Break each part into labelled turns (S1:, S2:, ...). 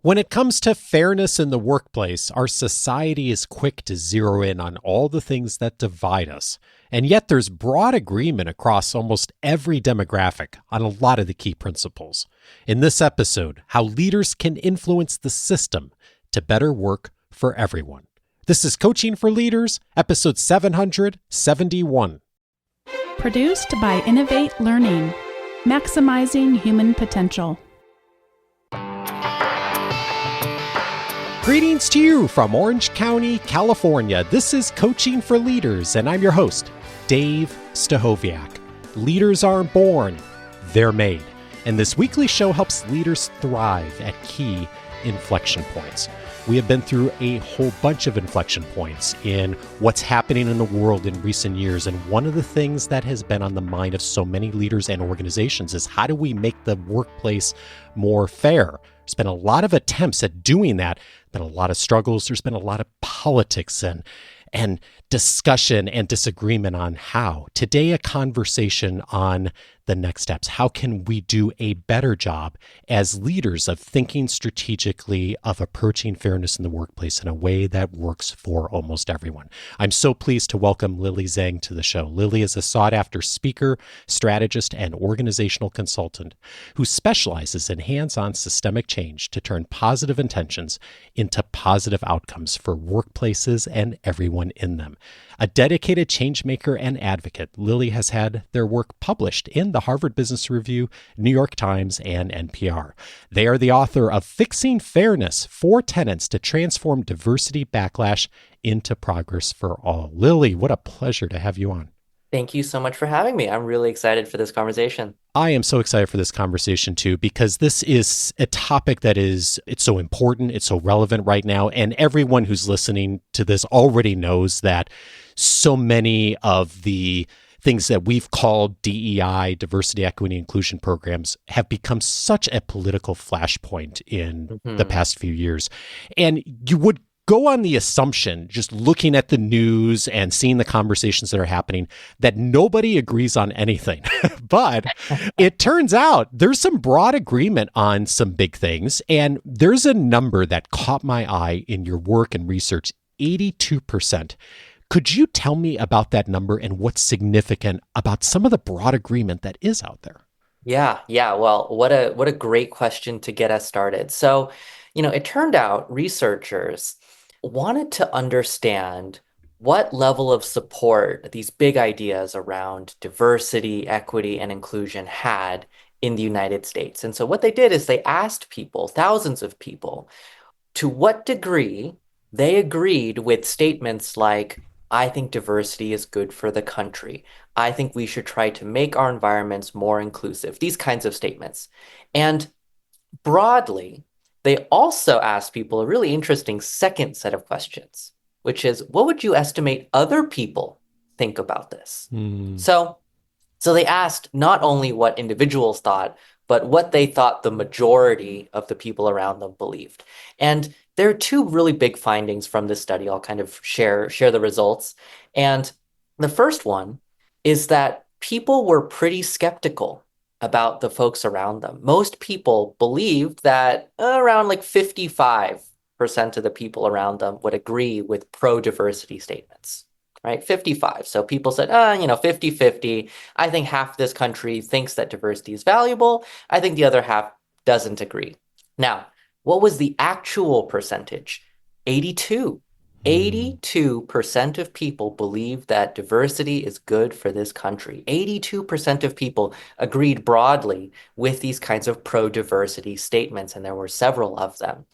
S1: When it comes to fairness in the workplace, our society is quick to zero in on all the things that divide us. And yet there's broad agreement across almost every demographic on a lot of the key principles. In this episode, how leaders can influence the system to better work for everyone. This is Coaching for Leaders, episode 771.
S2: Produced by Innovate Learning, maximizing human potential.
S1: Greetings to you from Orange County, California. This is Coaching for Leaders, and I'm your host, Dave Stachowiak. Leaders aren't born, they're made. And this weekly show helps leaders thrive at key inflection points. We have been through a whole bunch of inflection points in what's happening in the world in recent years. And one of the things that has been on the mind of so many leaders and organizations is how do we make the workplace more fair? There's been a lot of attempts at doing that. Been a lot of struggles. There's been a lot of politics and discussion and disagreement on how. Today, a conversation on the next steps. How can we do a better job as leaders of thinking strategically, of approaching fairness in the workplace in a way that works for almost everyone? I'm so pleased to welcome Lily Zheng to the show. Lily is a sought-after speaker, strategist, and organizational consultant who specializes in hands-on systemic change to turn positive intentions into positive outcomes for workplaces and everyone in them. A dedicated change maker and advocate, Lily has had their work published in the Harvard Business Review, New York Times, and NPR. They are the author of Fixing Fairness: 4 Tenets to Transform Diversity Backlash into Progress for All. Lily, what a pleasure to have you on.
S3: Thank you so much for having me. I'm really excited for this conversation.
S1: I am so excited for this conversation too, because this is a topic that it's so important, it's so relevant right now, and everyone who's listening to this already knows that so many of the things that we've called DEI, diversity, equity, inclusion programs, have become such a political flashpoint in the past few years. And you would go on the assumption, just looking at the news and seeing the conversations that are happening, that nobody agrees on anything. But it turns out there's some broad agreement on some big things. And there's a number that caught my eye in your work and research, 82%. Could you tell me about that number and what's significant about some of the broad agreement that is out there?
S3: Yeah. Well, what a great question to get us started. So, it turned out researchers wanted to understand what level of support these big ideas around diversity, equity, and inclusion had in the United States. And so what they did is they asked people, thousands of people, to what degree they agreed with statements like, I think diversity is good for the country. I think we should try to make our environments more inclusive. These kinds of statements. And broadly, they also asked people a really interesting second set of questions, which is, what would you estimate other people think about this? So they asked not only what individuals thought, but what they thought the majority of the people around them believed. And there are 2 really big findings from this study. I'll kind of share the results. And the first one is that people were pretty skeptical about the folks around them. Most people believed that around like 55% of the people around them would agree with pro-diversity statements, right? 55. So people said, 50-50. I think half this country thinks that diversity is valuable. I think the other half doesn't agree. Now, what was the actual percentage? 82. 82% of people believe that diversity is good for this country. 82% of people agreed broadly with these kinds of pro-diversity statements, and there were several of them.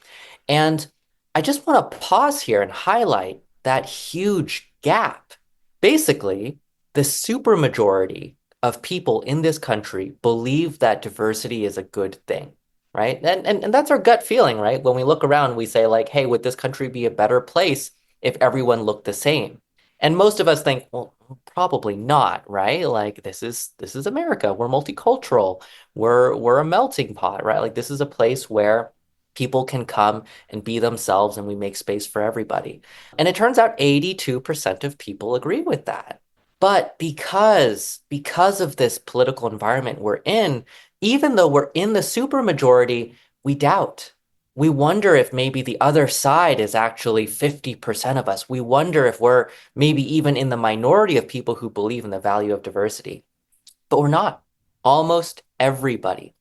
S3: And I just want to pause here and highlight that huge gap. Basically, the supermajority of people in this country believe that diversity is a good thing. Right. And that's our gut feeling, right? When we look around, we say like, hey, would this country be a better place if everyone looked the same? And most of us think, well, probably not, right? Like this is America. We're multicultural. We're a melting pot, right? Like this is a place where people can come and be themselves and we make space for everybody. And it turns out 82% of people agree with that. But because of this political environment we're in, even though we're in the supermajority, we doubt. we wonder if maybe the other side is actually 50% of us. We wonder if we're maybe even in the minority of people who believe in the value of diversity. But we're not. Almost everybody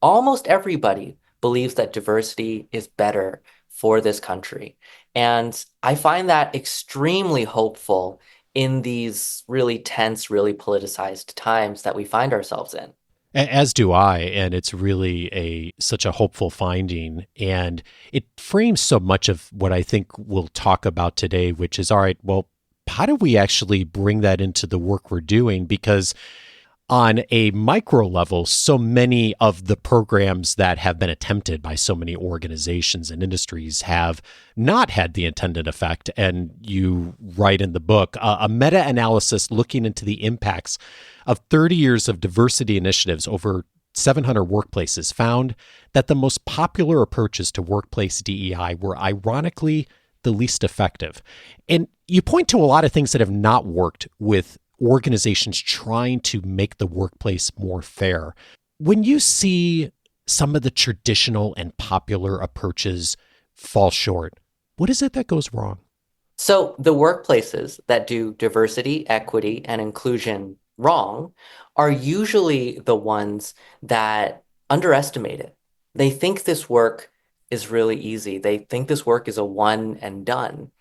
S3: believes that diversity is better for this country. And I find that extremely hopeful in these really tense, really politicized times that we find ourselves in.
S1: As do I, and it's really such a hopeful finding, and it frames so much of what I think we'll talk about today, which is, all right, well, how do we actually bring that into the work we're doing? Because on a micro level, so many of the programs that have been attempted by so many organizations and industries have not had the intended effect. And you write in the book, a meta-analysis looking into the impacts of 30 years of diversity initiatives over 700 workplaces found that the most popular approaches to workplace DEI were ironically the least effective. And you point to a lot of things that have not worked with organizations trying to make the workplace more fair. When you see some of the traditional and popular approaches fall short, what is it that goes wrong?
S3: So the workplaces that do diversity, equity, and inclusion wrong are usually the ones that underestimate it. They think this work is really easy. They think this work is a one and done.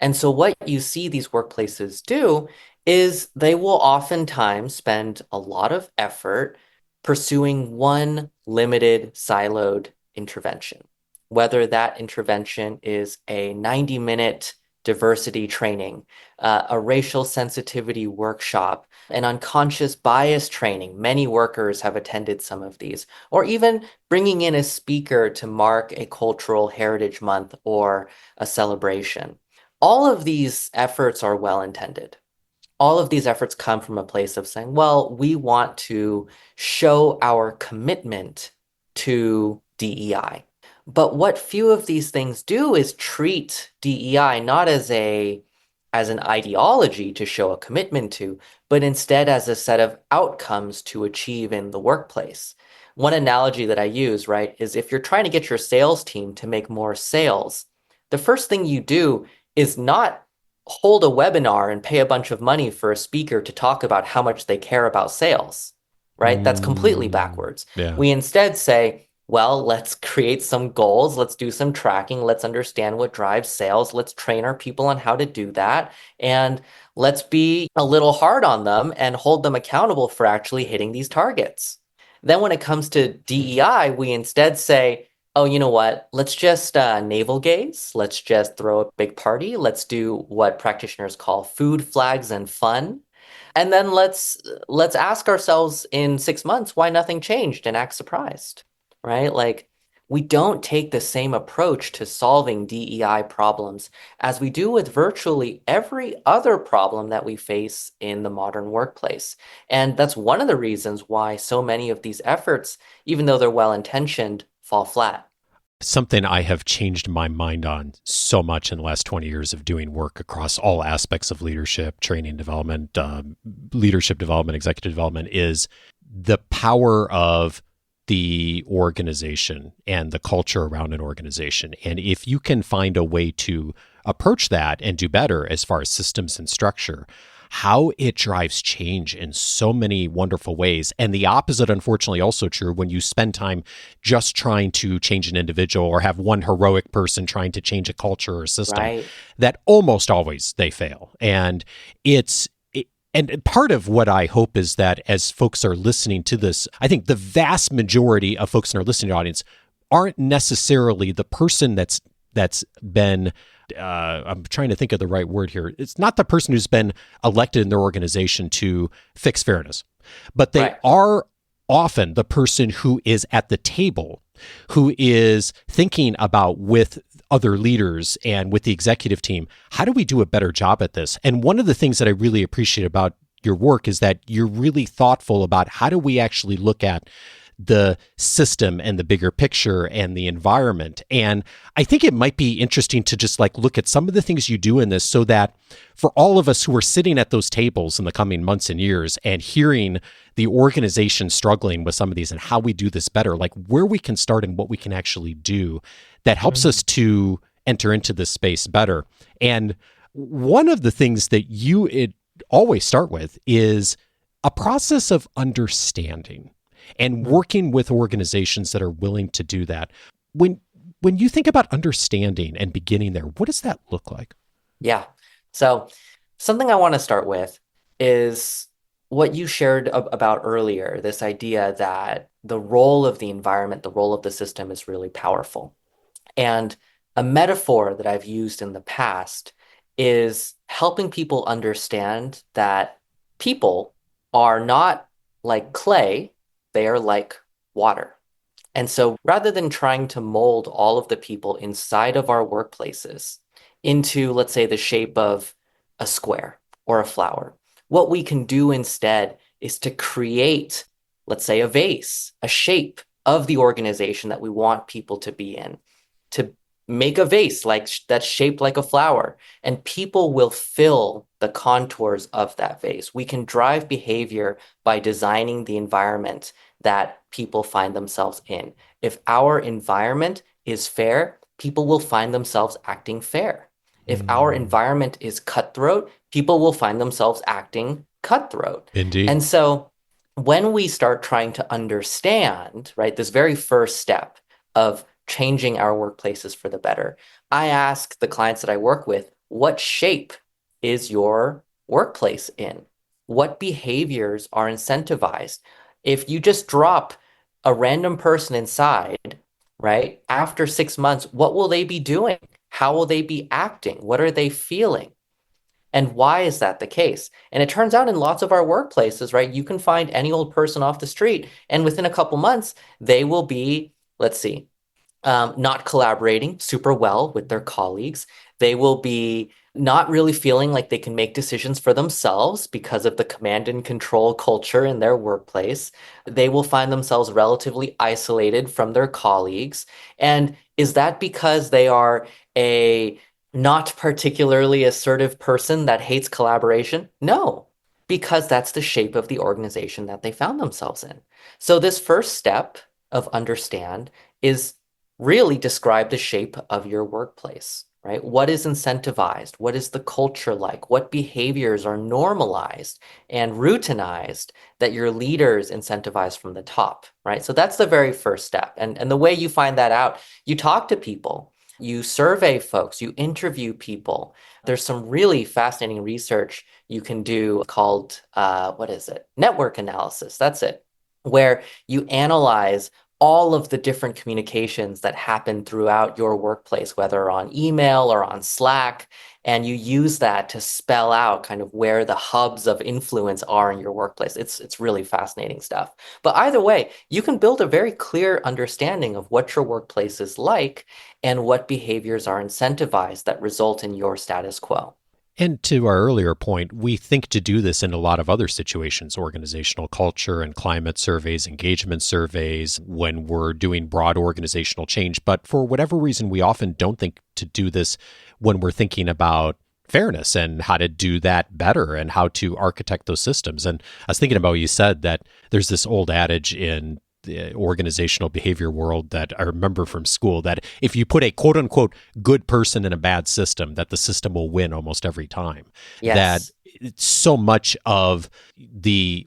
S3: And so what you see these workplaces do is they will oftentimes spend a lot of effort pursuing one limited siloed intervention, whether that intervention is a 90-minute diversity training, a racial sensitivity workshop, an unconscious bias training. Many workers have attended some of these, or even bringing in a speaker to mark a cultural heritage month or a celebration. All of these efforts are well intended. All of these efforts come from a place of saying, well, we want to show our commitment to DEI. But what few of these things do is treat DEI not as an ideology to show a commitment to, but instead as a set of outcomes to achieve in the workplace. One analogy that I use, right, is if you're trying to get your sales team to make more sales, the first thing you do is not hold a webinar and pay a bunch of money for a speaker to talk about how much they care about sales, right? That's completely backwards.
S1: Yeah.
S3: We instead say, well, let's create some goals. Let's do some tracking. Let's understand what drives sales. Let's train our people on how to do that. And let's be a little hard on them and hold them accountable for actually hitting these targets. Then when it comes to DEI, we instead say, oh, you know what? Let's just navel gaze. Let's just throw a big party. Let's do what practitioners call food, flags, and fun. And then let's ask ourselves in 6 months why nothing changed and act surprised, right? Like, we don't take the same approach to solving DEI problems as we do with virtually every other problem that we face in the modern workplace. And that's one of the reasons why so many of these efforts, even though they're well-intentioned, fall flat.
S1: Something I have changed my mind on so much in the last 20 years of doing work across all aspects of leadership, training development, leadership development, executive development, is the power of the organization and the culture around an organization. And if you can find a way to approach that and do better as far as systems and structure, how it drives change in so many wonderful ways. And the opposite, unfortunately, also true when you spend time just trying to change an individual or have one heroic person trying to change a culture or a system,
S3: Right.
S1: that almost always they fail. And and part of what I hope is that as folks are listening to this, I think the vast majority of folks in our listening audience aren't necessarily the person that's been I'm trying to think of the right word here. It's not the person who's been elected in their organization to fix fairness, but they
S3: Right.
S1: are often the person who is at the table, who is thinking about with other leaders and with the executive team, how do we do a better job at this? And one of the things that I really appreciate about your work is that you're really thoughtful about how do we actually look at the system and the bigger picture and the environment. And I think it might be interesting to just like look at some of the things you do in this so that for all of us who are sitting at those tables in the coming months and years and hearing the organization struggling with some of these and how we do this better, like where we can start and what we can actually do that helps us to enter into this space better. And one of the things that you always start with is a process of understanding and working with organizations that are willing to do that. When you think about understanding and beginning there, what does that look like?
S3: Yeah. So something I want to start with is what you shared about earlier, this idea that the role of the environment, the role of the system is really powerful. And a metaphor that I've used in the past is helping people understand that people are not like clay, they are like water. And so rather than trying to mold all of the people inside of our workplaces into, let's say, the shape of a square or a flower, what we can do instead is to create, let's say, a vase, a shape of the organization that we want people to be in, to make a vase like that's shaped like a flower, and people will fill the contours of that vase. We can drive behavior by designing the environment that people find themselves in. If our environment is fair, people will find themselves acting fair. If our environment is cutthroat, people will find themselves acting cutthroat.
S1: Indeed.
S3: And so when we start trying to understand, right, this very first step of changing our workplaces for the better, I ask the clients that I work with, what shape is your workplace in? What behaviors are incentivized? If you just drop a random person inside, right, after 6 months, what will they be doing? How will they be acting? What are they feeling? And why is that the case? And it turns out in lots of our workplaces, right, you can find any old person off the street, and within a couple months, they will be, let's see, not collaborating super well with their colleagues. They will be not really feeling like they can make decisions for themselves because of the command and control culture in their workplace. They will find themselves relatively isolated from their colleagues. And is that because they are a not particularly assertive person that hates collaboration? No, because that's the shape of the organization that they found themselves in. So this first step of understand is really describe the shape of your workplace, right? What is incentivized? What is the culture like? What behaviors are normalized and routinized that your leaders incentivize from the top, right? So that's the very first step. And the way you find that out, you talk to people, you survey folks, you interview people. There's some really fascinating research you can do called, what is it? Network analysis. That's it, where you analyze all of the different communications that happen throughout your workplace, whether on email or on Slack, and you use that to spell out kind of where the hubs of influence are in your workplace. It's really fascinating stuff. But either way, you can build a very clear understanding of what your workplace is like and what behaviors are incentivized that result in your status quo.
S1: And to our earlier point, we think to do this in a lot of other situations, organizational culture and climate surveys, engagement surveys, when we're doing broad organizational change. But for whatever reason, we often don't think to do this when we're thinking about fairness and how to do that better and how to architect those systems. And I was thinking about what you said, that there's this old adage in the organizational behavior world that I remember from school, that if you put a quote unquote good person in a bad system, that the system will win almost every time.
S3: Yes.
S1: That so much of the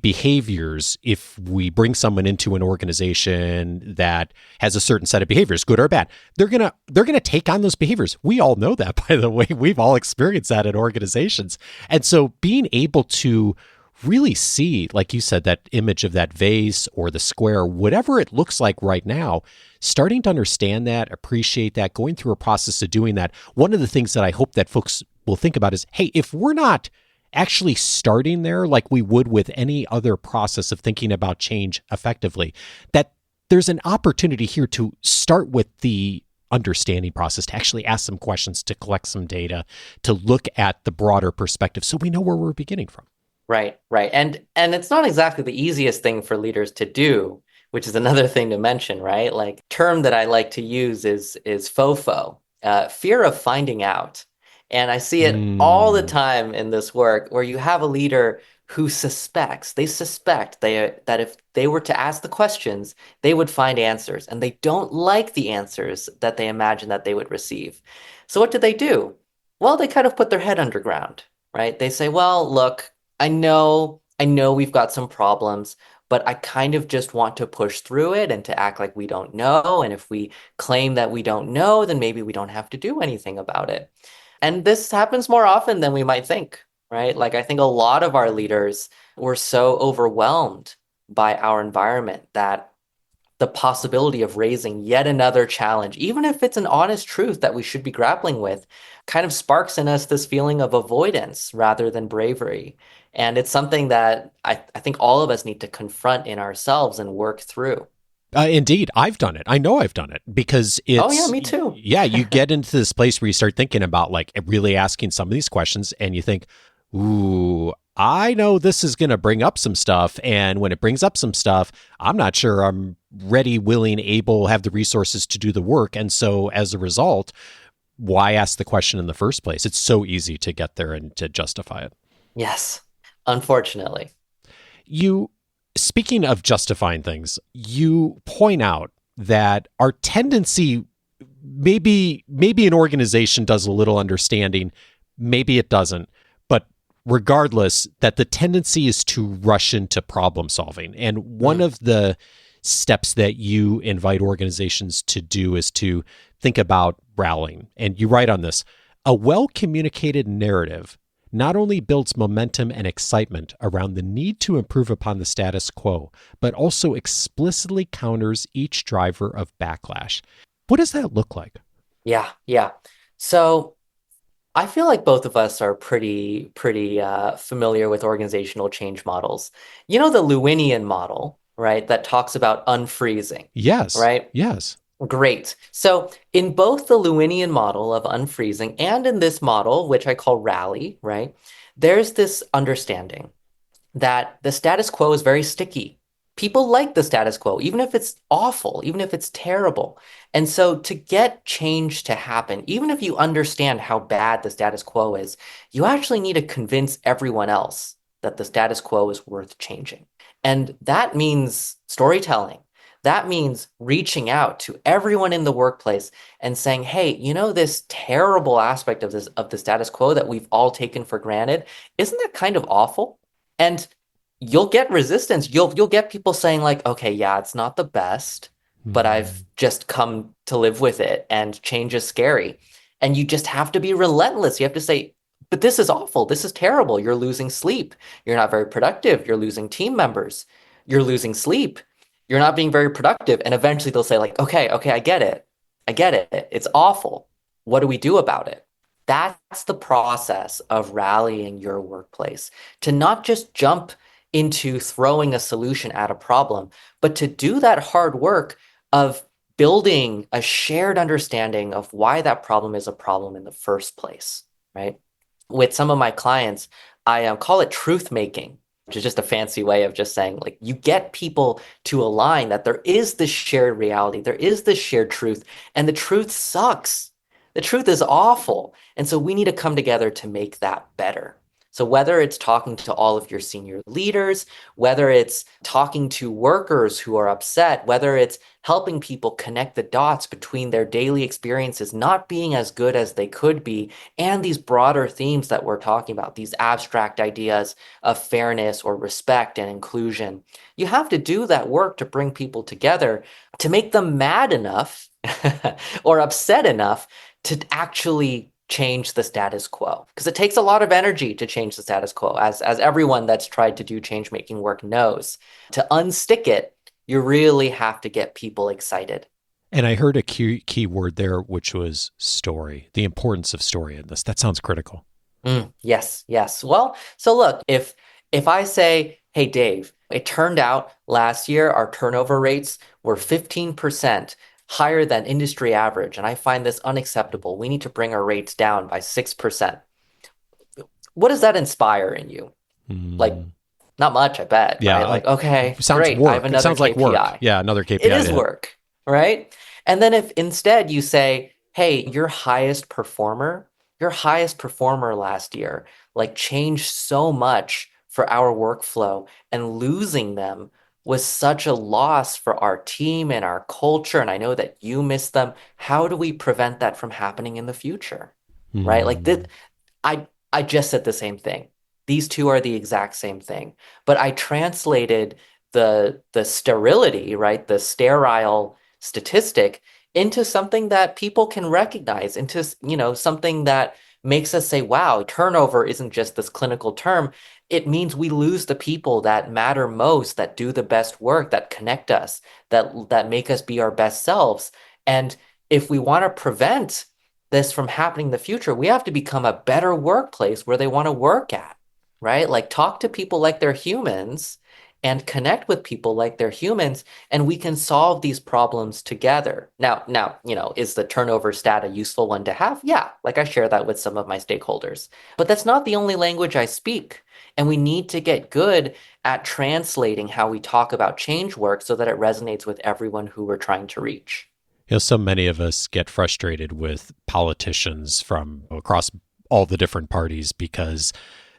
S1: behaviors, if we bring someone into an organization that has a certain set of behaviors, good or bad, they're gonna take on those behaviors. We all know that, by the way. We've all experienced that in organizations. And so being able to really see, like you said, that image of that vase or the square, whatever it looks like right now, starting to understand that, appreciate that, going through a process of doing that. One of the things that I hope that folks will think about is, hey, if we're not actually starting there like we would with any other process of thinking about change effectively, that there's an opportunity here to start with the understanding process, to actually ask some questions, to collect some data, to look at the broader perspective so we know where we're beginning from.
S3: Right, right. And it's not exactly the easiest thing for leaders to do which is another thing to mention, right? Like term that I like to use is FOFO, fear of finding out. And I see it all the
S1: Mm.
S3: time in this work where you have a leader who they suspect that if they were to ask the questions, they would find answers, and they don't like the answers that they imagine that they would receive. So what do? Well, they kind of put their head underground, right? They say, well, look, I know we've got some problems, but I kind of just want to push through it and to act like we don't know. And if we claim that we don't know, then maybe we don't have to do anything about it. And this happens more often than we might think, right? Like, I think a lot of our leaders were so overwhelmed by our environment that the possibility of raising yet another challenge, even if it's an honest truth that we should be grappling with, kind of sparks in us this feeling of avoidance rather than bravery. And it's something that I think all of us need to confront in ourselves and work through.
S1: Indeed, I've done it. I know I've done it because
S3: Oh, yeah,
S1: it's,
S3: me too.
S1: yeah, you get into this place where you start thinking about like really asking some of these questions and you think, ooh, I know this is going to bring up some stuff. And when it brings up some stuff, I'm not sure I'm ready, willing, able, have the resources to do the work. And so as a result, why ask the question in the first place? It's so easy to get there and to justify it.
S3: Yes, unfortunately.
S1: You, speaking of justifying things, you point out that our tendency, maybe an organization does a little understanding, maybe it doesn't, but regardless, that the tendency is to rush into problem solving. And one
S3: Mm,
S1: of the steps that you invite organizations to do is to think about rallying. And you write on this: a well communicated narrative not only builds momentum and excitement around the need to improve upon the status quo, but also explicitly counters each driver of backlash. What does that look like?
S3: yeah, yeah. So I feel like both of us are pretty familiar with organizational change models. You know the Lewinian model, right? That talks about unfreezing,
S1: Yes,
S3: right?
S1: yes.
S3: Great. So in both the Lewinian model of unfreezing and in this model, which I call rally, right? There's this understanding that the status quo is very sticky. People like the status quo, even if it's awful, even if it's terrible. And so to get change to happen, even if you understand how bad the status quo is, you actually need to convince everyone else that the status quo is worth changing. And that means storytelling. That means reaching out to everyone in the workplace and saying, hey, you know, this terrible aspect of the status quo that we've all taken for granted, isn't that kind of awful? And you'll get resistance. You'll get people saying like, okay, yeah, it's not the best, but I've
S1: Hmm.
S3: just come to live with it and change is scary. And you just have to be relentless. You have to say, but this is awful. This is terrible. You're losing sleep. You're not very productive. You're losing team members. You're losing sleep. You're not being very productive. And eventually they'll say like, okay, okay, I get it. I get it. It's awful. What do we do about it? That's the process of rallying your workplace, to not just jump into throwing a solution at a problem, but to do that hard work of building a shared understanding of why that problem is a problem in the first place, right? With some of my clients, I call it truth making, which is just a fancy way of just saying, like, you get people to align that there is this shared reality, there is this shared truth, and the truth sucks. The truth is awful. And so we need to come together to make that better. So whether it's talking to all of your senior leaders, whether it's talking to workers who are upset, whether it's helping people connect the dots between their daily experiences not being as good as they could be, and these broader themes that we're talking about, these abstract ideas of fairness or respect and inclusion, you have to do that work to bring people together, to make them mad enough or upset enough to actually change the status quo, because it takes a lot of energy to change the status quo, as everyone that's tried to do change making work knows. To unstick it, you really have to get people excited.
S1: And I heard a key word there, which was story, the importance of story in this. That sounds critical.
S3: Yes, yes. Well, so look, if I say, hey Dave, it turned out last year our turnover rates were 15% higher than industry average, and I find this unacceptable. We need to bring our rates down by 6%. What does that inspire in you? Like,
S1: Mm.
S3: Not much, I bet,
S1: Yeah,
S3: right? Like, okay,
S1: sounds
S3: great, I have
S1: work. It
S3: another
S1: sounds like work.
S3: KPI.
S1: Yeah, another
S3: It
S1: KPI
S3: is
S1: to hit.
S3: work, right? And then if instead you say, hey, your highest performer last year, like changed so much for our workflow, and losing them was such a loss for our team and our culture. And I know that you miss them. How do we prevent that from happening in the future? Right? Like this,
S1: Hmm.
S3: I just said the same thing. These two are the exact same thing. But I translated the sterility, right? The sterile statistic into something that people can recognize, into, something that makes us say, wow, turnover isn't just this clinical term. It means we lose the people that matter most, that do the best work, that connect us, that make us be our best selves. And if we want to prevent this from happening in the future, we have to become a better workplace where they want to work at, right? Like talk to people like they're humans and connect with people like they're humans, and we can solve these problems together. Now, is the turnover stat a useful one to have? Yeah, like I share that with some of my stakeholders. But that's not the only language I speak. And we need to get good at translating how we talk about change work so that it resonates with everyone who we're trying to reach.
S1: So many of us get frustrated with politicians from across all the different parties because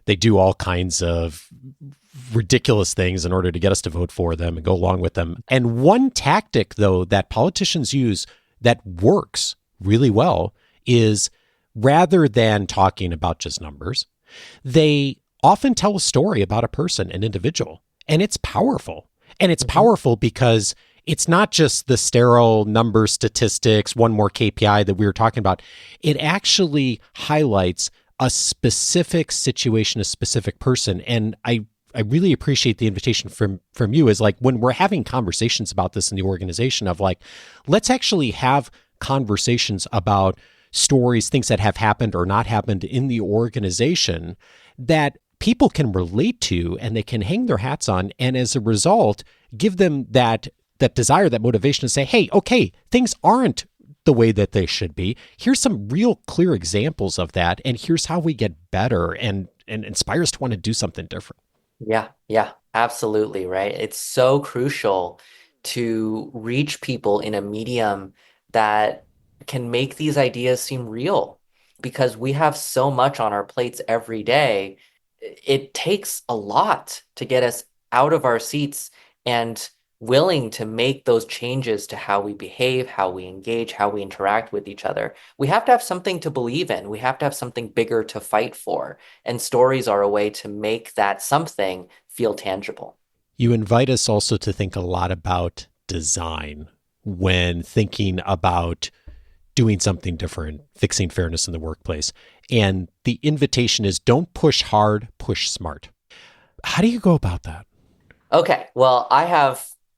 S1: they do all kinds of ridiculous things in order to get us to vote for them and go along with them. And one tactic, though, that politicians use that works really well is rather than talking about just numbers, they often tell a story about a person, an individual, and it's powerful. And it's
S3: Mhm.
S1: powerful because it's not just the sterile number statistics, one more KPI that we were talking about. It actually highlights a specific situation, a specific person. And I really appreciate the invitation from you is like when we're having conversations about this in the organization of like, let's actually have conversations about stories, things that have happened or not happened in the organization that people can relate to and they can hang their hats on. And as a result, give them that desire, that motivation to say, hey, okay, things aren't the way that they should be. Here's some real clear examples of that. And here's how we get better and inspire us to want to do something different.
S3: Yeah, yeah, absolutely, right. It's so crucial to reach people in a medium that can make these ideas seem real because we have so much on our plates every day. It takes a lot to get us out of our seats and willing to make those changes to how we behave, how we engage, how we interact with each other. We have to have something to believe in. We have to have something bigger to fight for. And stories are a way to make that something feel tangible.
S1: You invite us also to think a lot about design when thinking about doing something different, fixing fairness in the workplace. And the invitation is don't push hard, push smart. How do you go about that?
S3: Okay, well,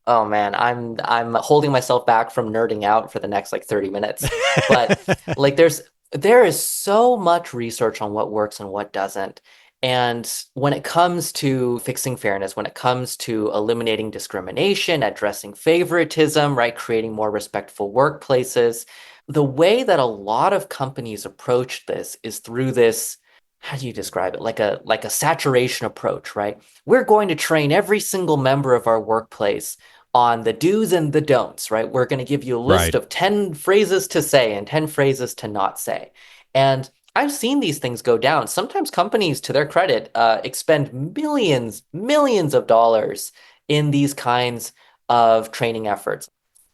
S3: oh man, I'm holding myself back from nerding out for the next like 30 minutes. But like there is so much research on what works and what doesn't. And when it comes to fixing fairness, when it comes to eliminating discrimination, addressing favoritism, right, creating more respectful workplaces, the way that a lot of companies approach this is through this, how do you describe it? Like a saturation approach, right? We're going to train every single member of our workplace on the do's and the don'ts, right? We're going to give you a list
S1: Right.
S3: of 10 phrases to say and 10 phrases to not say. And I've seen these things go down. Sometimes companies, to their credit, expend millions of dollars in these kinds of training efforts.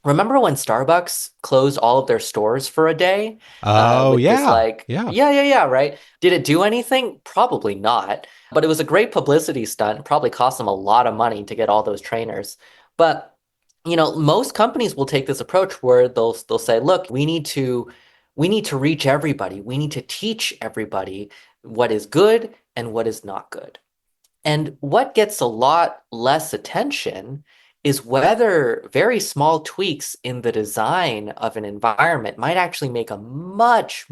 S3: Remember when Starbucks closed all of their stores for a day,
S1: Oh,
S3: with this
S1: yeah.
S3: like,
S1: Yeah.
S3: yeah, right? Did it do anything? Probably not. But it was a great publicity stunt. Probably cost them a lot of money to get all those trainers. But most companies will take this approach where they'll say, look, we need to reach everybody. We need to teach everybody what is good and what is not good. And what gets a lot less attention is whether very small tweaks in the design of an environment might actually make a much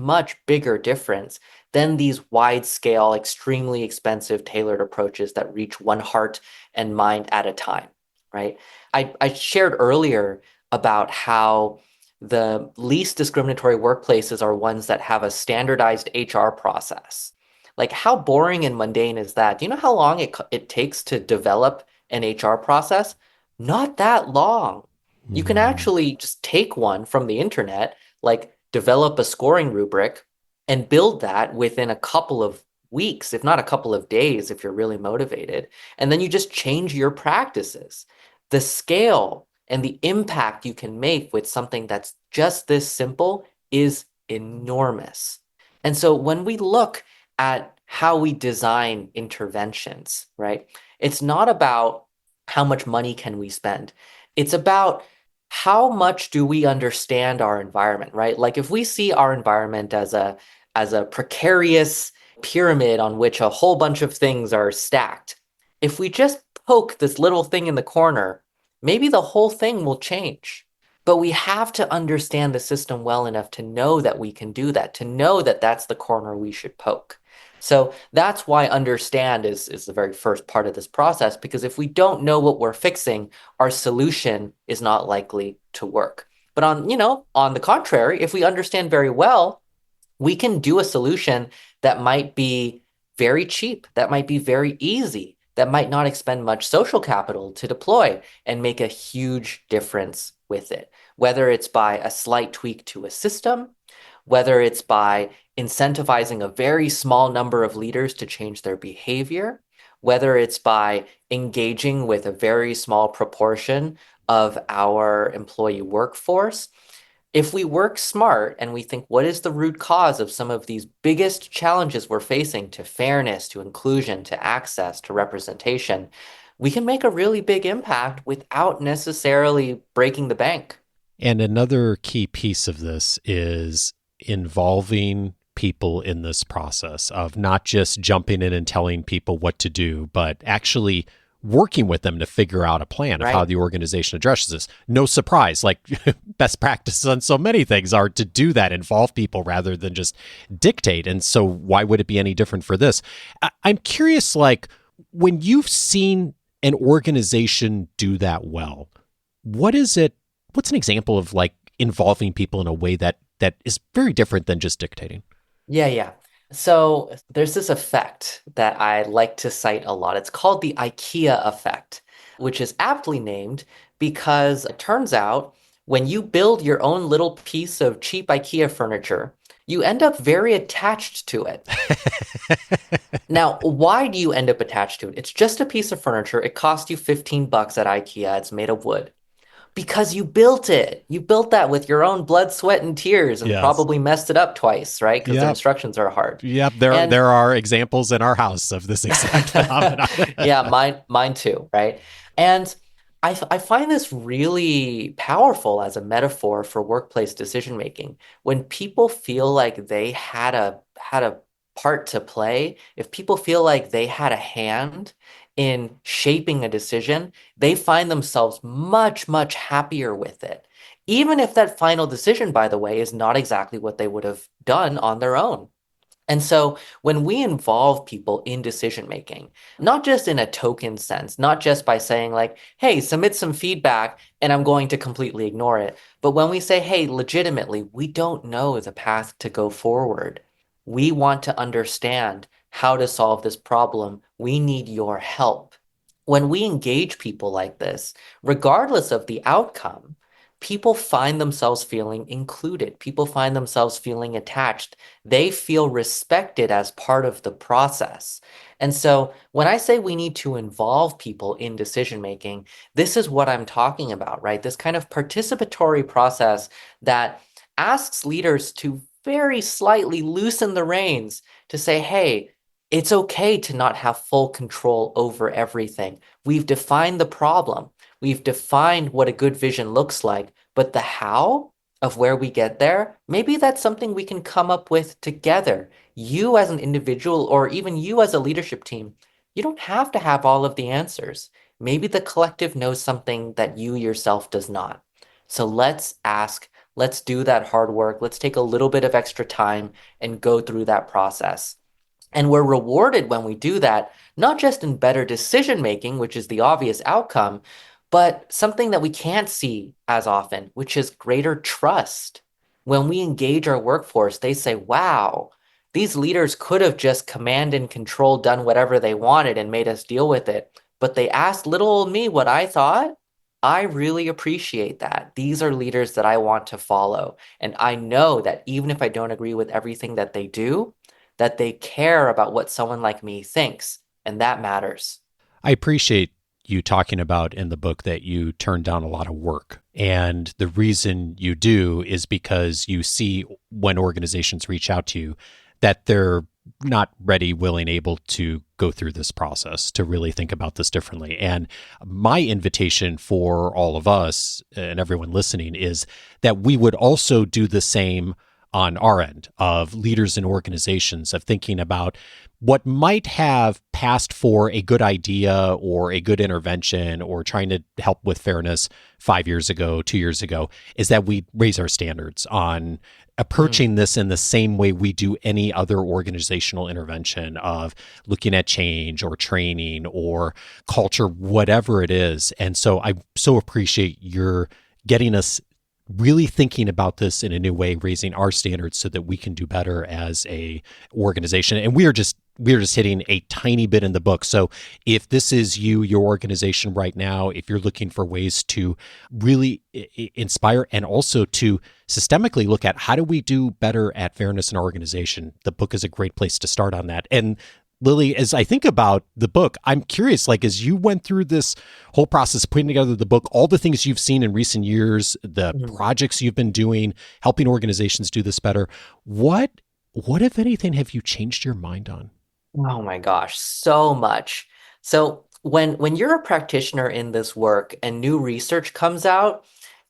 S3: bigger difference than these wide scale, extremely expensive tailored approaches that reach one heart and mind at a time, right? I shared earlier about how the least discriminatory workplaces are ones that have a standardized HR process. Like how boring and mundane is that? Do you know how long it takes to develop an HR process? Not that long. You can
S1: Mm.
S3: actually just take one from the internet, like develop a scoring rubric and build that within a couple of weeks, if not a couple of days, if you're really motivated. And then you just change your practices. The scale and the impact you can make with something that's just this simple is enormous. And so when we look at how we design interventions, right? It's not about how much money can we spend. It's about how much do we understand our environment, right? Like if we see our environment as a precarious pyramid on which a whole bunch of things are stacked, if we just poke this little thing in the corner, maybe the whole thing will change. But we have to understand the system well enough to know that we can do that, to know that that's the corner we should poke. So that's why understand is the very first part of this process, because if we don't know what we're fixing, our solution is not likely to work. But on the contrary, if we understand very well, we can do a solution that might be very cheap, that might be very easy, that might not expend much social capital to deploy and make a huge difference with it. Whether it's by a slight tweak to a system, whether it's by incentivizing a very small number of leaders to change their behavior, whether it's by engaging with a very small proportion of our employee workforce. If we work smart and we think, what is the root cause of some of these biggest challenges we're facing to fairness, to inclusion, to access, to representation, we can make a really big impact without necessarily breaking the bank.
S1: And another key piece of this is involving people in this process of not just jumping in and telling people what to do, but actually working with them to figure out a plan of how
S3: Right?
S1: the organization addresses this. No surprise, like best practices on so many things are to do that, involve people rather than just dictate. And so why would it be any different for this? I'm curious, like when you've seen an organization do that well, what is it? What's an example of like involving people in a way that is very different than just dictating?
S3: Yeah, yeah. So there's this effect that I like to cite a lot. It's called the IKEA effect, which is aptly named because it turns out when you build your own little piece of cheap IKEA furniture, you end up very attached to it. Now, why do you end up attached to it? It's just a piece of furniture. It cost you 15 bucks at IKEA. It's made of wood. Because you built it. You built that with your own blood, sweat, and tears and
S1: Yes.
S3: probably messed it up twice, right? Because their
S1: Yep.
S3: instructions are hard.
S1: Yep. There
S3: And
S1: there are examples in our house of this exact phenomenon.
S3: yeah, mine too, right? And I find this really powerful as a metaphor for workplace decision making. When people feel like they had a part to play, if people feel like they had a hand in shaping a decision, they find themselves much, much happier with it. Even if that final decision, by the way, is not exactly what they would have done on their own. And so when we involve people in decision making, not just in a token sense, not just by saying like, hey, submit some feedback and I'm going to completely ignore it, but when we say, hey, legitimately, we don't know the path to go forward. We want to understand how to solve this problem. We need your help. When we engage people like this, regardless of the outcome, people find themselves feeling included. People find themselves feeling attached. They feel respected as part of the process. And so when I say we need to involve people in decision making, this is what I'm talking about, right? This kind of participatory process that asks leaders to very slightly loosen the reins to say, hey, it's okay to not have full control over everything. We've defined the problem. We've defined what a good vision looks like, but the how of where we get there, maybe that's something we can come up with together. You as an individual, or even you as a leadership team, you don't have to have all of the answers. Maybe the collective knows something that you yourself does not. So let's ask, let's do that hard work. Let's take a little bit of extra time and go through that process. And we're rewarded when we do that, not just in better decision making, which is the obvious outcome, but something that we can't see as often, which is greater trust. When we engage our workforce, they say, wow, These leaders could have just command and control, done whatever they wanted and made us deal with it. But they asked little old me what I thought. I really appreciate that. These are leaders that I want to follow. And I know that even if I don't agree with everything that they do, that they care about what someone like me thinks. And that matters.
S1: I appreciate you talking about in the book that you turn down a lot of work. And the reason you do is because you see when organizations reach out to you that they're not ready, willing, able to go through this process, to really think about this differently. And my invitation for all of us and everyone listening is that we would also do the same on our end of leaders and organizations, of thinking about what might have passed for a good idea or a good intervention or trying to help with fairness 5 years ago, 2 years ago, is that we raise our standards on approaching this in the same way we do any other organizational intervention of looking at change or training or culture, whatever it is. And so I so appreciate your getting us really thinking about this in a new way, raising our standards so that we can do better as a organization. And we're just hitting a tiny bit in the book. So if this is you, your organization right now, if you're looking for ways to really inspire and also to systemically look at how do we do better at fairness in our organization, the book is a great place to start on that. And Lily, as I think about the book, I'm curious, like, as you went through this whole process, putting together the book, all the things you've seen in recent years, the projects you've been doing, helping organizations do this better, what, if anything, have you changed your mind on?
S3: Oh my gosh, so much. So when you're a practitioner in this work and new research comes out,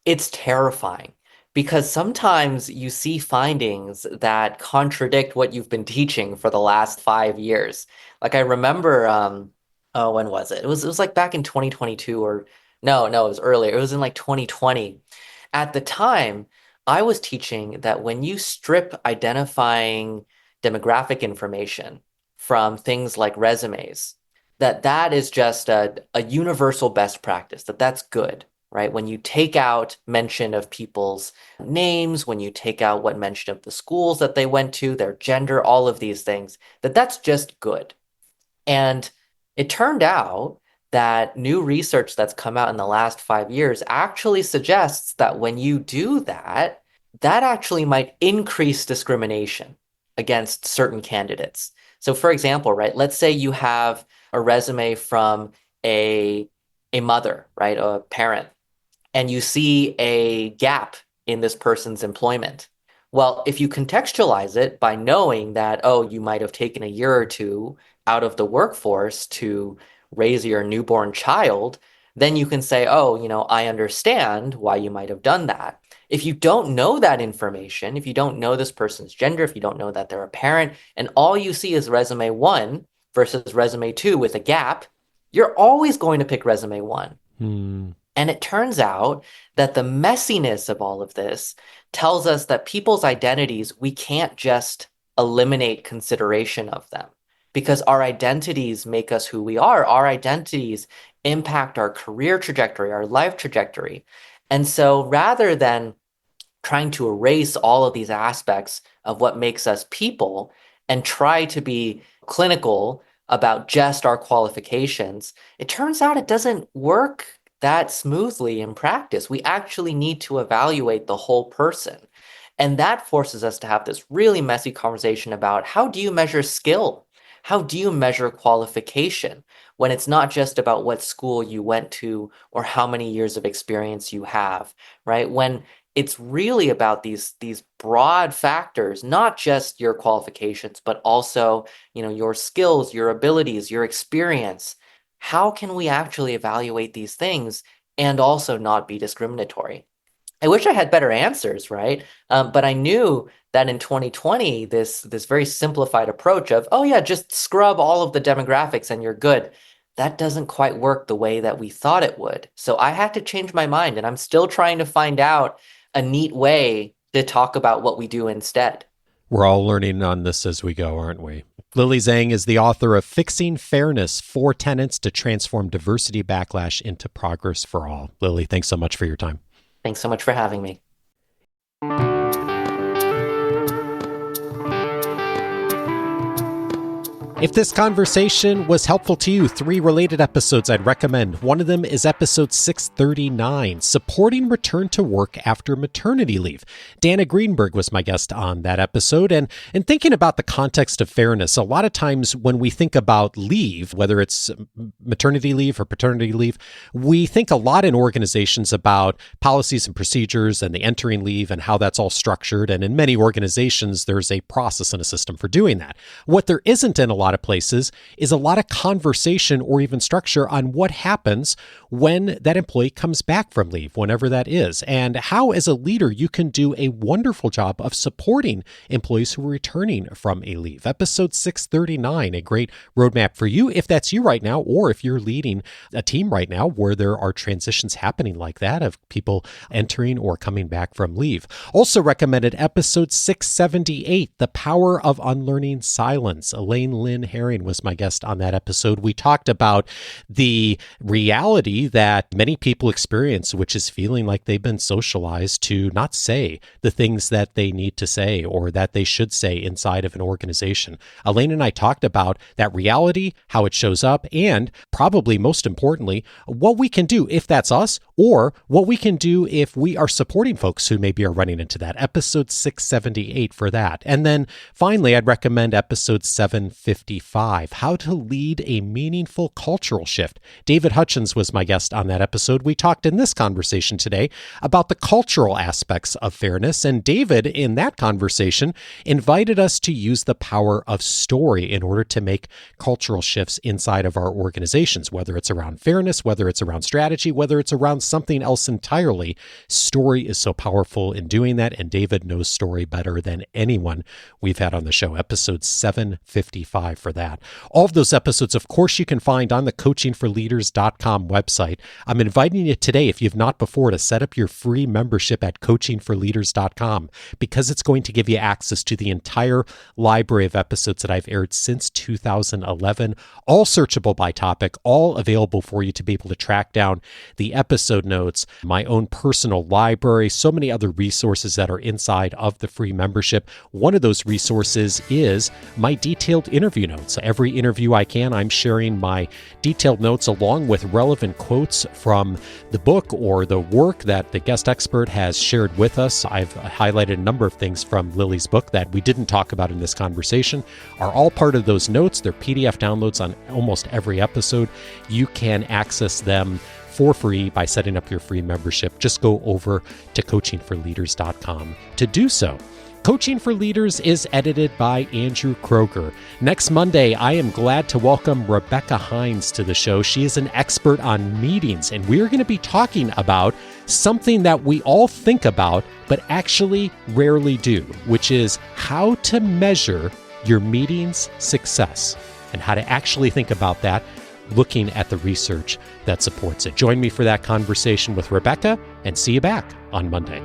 S3: it's terrifying because sometimes you see findings that contradict what you've been teaching for the last 5 years. Like I remember, oh, when was it? It was like back in 2022 or no, it was earlier. It was in like 2020. At the time, I was teaching that when you strip identifying demographic information from things like resumes, that is just a universal best practice, that's good, right? When you take out mention of people's names, when you take out what mention of the schools that they went to, their gender, all of these things, that's just good. And it turned out that new research that's come out in the last 5 years actually suggests that when you do that, that actually might increase discrimination against certain candidates. So for example, right, let's say you have a resume from a mother, right, a parent, and you see a gap in this person's employment. Well, if you contextualize it by knowing that, oh, you might have taken a year or two out of the workforce to raise your newborn child, then you can say, oh, I understand why you might have done that. If you don't know that information, if you don't know this person's gender, if you don't know that they're a parent, and all you see is resume 1 versus resume 2 with a gap, you're always going to pick resume 1. And it turns out that the messiness of all of this tells us that people's identities, we can't just eliminate consideration of them because our identities make us who we are. Our identities impact our career trajectory, our life trajectory. And so rather than trying to erase all of these aspects of what makes us people and try to be clinical about just our qualifications, it turns out it doesn't work that smoothly in practice. We actually need to evaluate the whole person. And that forces us to have this really messy conversation about how do you measure skill? How do you measure qualification when it's not just about what school you went to or how many years of experience you have, right? When it's really about these broad factors, not just your qualifications, but also, your skills, your abilities, your experience. How can we actually evaluate these things and also not be discriminatory? I wish I had better answers, right? But I knew that in 2020, this very simplified approach of, oh yeah, just scrub all of the demographics and you're good. That doesn't quite work the way that we thought it would. So I had to change my mind, and I'm still trying to find out a neat way to talk about what we do instead.
S1: We're all learning on this as we go, aren't we? Lily Zheng is the author of Fixing Fairness, 4 Tenets to Transform Diversity Backlash into Progress for All. Lily, thanks so much for your time.
S3: Thanks so much for having me.
S1: If this conversation was helpful to you, 3 related episodes I'd recommend. One of them is episode 639, Supporting Return to Work After Maternity Leave. Dana Greenberg was my guest on that episode. And thinking about the context of fairness, a lot of times when we think about leave, whether it's maternity leave or paternity leave, we think a lot in organizations about policies and procedures and the entering leave and how that's all structured. And in many organizations, there's a process and a system for doing that. What there isn't in a lot of places is a lot of conversation or even structure on what happens when that employee comes back from leave, whenever that is, and how as a leader you can do a wonderful job of supporting employees who are returning from a leave. Episode 639, a great roadmap for you if that's you right now, or if you're leading a team right now where there are transitions happening like that of people entering or coming back from leave. Also recommended episode 678, The Power of Unlearning Silence. Elaine Lynn Herring was my guest on that episode. We talked about the reality that many people experience, which is feeling like they've been socialized to not say the things that they need to say or that they should say inside of an organization. Elaine and I talked about that reality, how it shows up, and probably most importantly, what we can do if that's us, or what we can do if we are supporting folks who maybe are running into that. Episode 678 for that. And then finally, I'd recommend episode 755, How to Lead a Meaningful Cultural Shift. David Hutchins was my guest on that episode. We talked in this conversation today about the cultural aspects of fairness, and David, in that conversation, invited us to use the power of story in order to make cultural shifts inside of our organizations, whether it's around fairness, whether it's around strategy, whether it's around something else entirely. Story is so powerful in doing that, and David knows story better than anyone we've had on the show. Episode 755 for that. All of those episodes, of course, you can find on the coachingforleaders.com website. I'm inviting you today, if you've not before, to set up your free membership at coachingforleaders.com, because it's going to give you access to the entire library of episodes that I've aired since 2011, all searchable by topic, all available for you to be able to track down the episode notes, my own personal library, so many other resources that are inside of the free membership. One of those resources is my detailed interview notes. Every interview I can, I'm sharing my detailed notes along with relevant quotes from the book or the work that the guest expert has shared with us. I've highlighted a number of things from Lily's book that we didn't talk about in this conversation, are all part of those notes. They're PDF downloads on almost every episode. You can access them for free by setting up your free membership. Just go over to coachingforleaders.com to do so. Coaching for Leaders is edited by Andrew Kroger. Next Monday, I am glad to welcome Rebecca Hines to the show. She is an expert on meetings, and we are going to be talking about something that we all think about, but actually rarely do, which is how to measure your meeting's success and how to actually think about that, looking at the research that supports it. Join me for that conversation with Rebecca, and see you back on Monday.